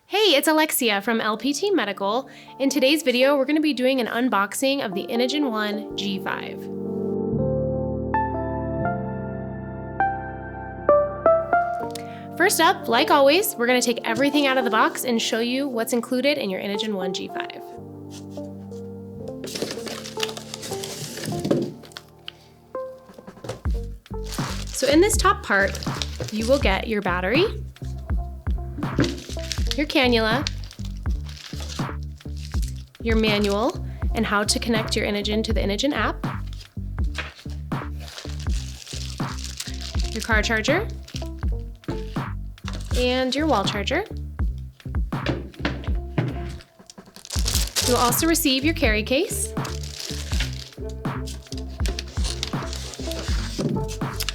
Hey, it's Alexia from LPT Medical. In today's video, we're going to be doing an unboxing of the Inogen One G5. First up, like always, we're going to take everything out of the box and show you what's included in your Inogen One G5. So in this top part, you will get your battery, your cannula, your manual, and how to connect your Inogen to the Inogen app, your car charger, and your wall charger. You'll also receive your carry case,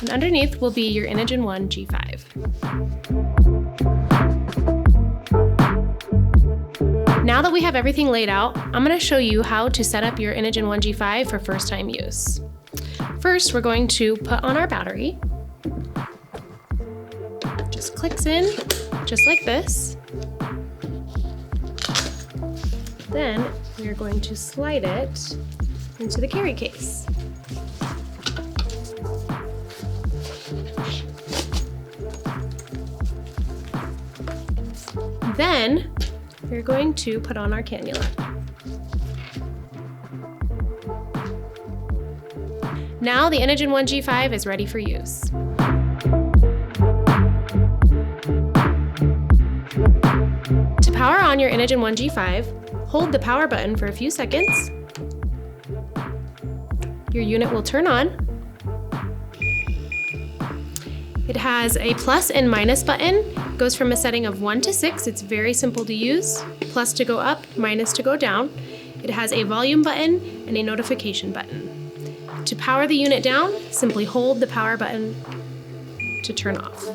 and underneath will be your Inogen One G5. Now that we have everything laid out, I'm going to show you how to set up your Inogen One G5 for first-time use. First, we're going to put on our battery. Just clicks in, just like this. Then we're going to slide it into the carry case. Then we're going to put on our cannula. Now the Inogen One G5 is ready for use. To power on your Inogen One G5, hold the power button for a few seconds. Your unit will turn on. It has a plus and minus button. It goes from a setting of 1 to 6. It's very simple to use. Plus to go up, minus to go down. It has a volume button and a notification button. To power the unit down, simply hold the power button to turn off.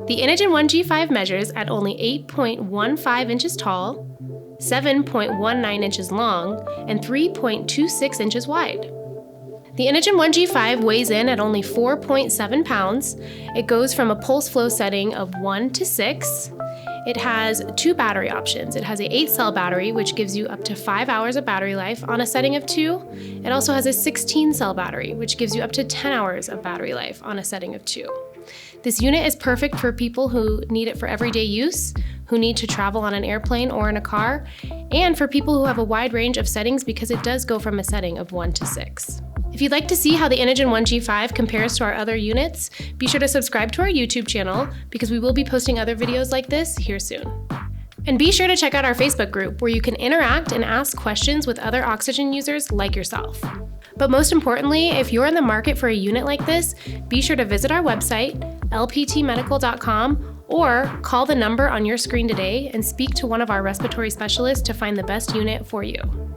The Inogen One G5 measures at only 8.15 inches tall, 7.19 inches long, and 3.26 inches wide. The Inogen One G5 weighs in at only 4.7 pounds. It goes from a pulse flow setting of 1 to 6. It has 2 battery options. It has a 8-cell battery, which gives you up to 5 hours of battery life on a setting of 2. It also has a 16-cell battery, which gives you up to 10 hours of battery life on a setting of 2. This unit is perfect for people who need it for everyday use, who need to travel on an airplane or in a car, and for people who have a wide range of settings because it does go from a setting of 1 to 6. If you'd like to see how the Inogen One G5 compares to our other units, be sure to subscribe to our YouTube channel because we will be posting other videos like this here soon. And be sure to check out our Facebook group where you can interact and ask questions with other oxygen users like yourself. But most importantly, if you're in the market for a unit like this, be sure to visit our website, lptmedical.com, or call the number on your screen today and speak to one of our respiratory specialists to find the best unit for you.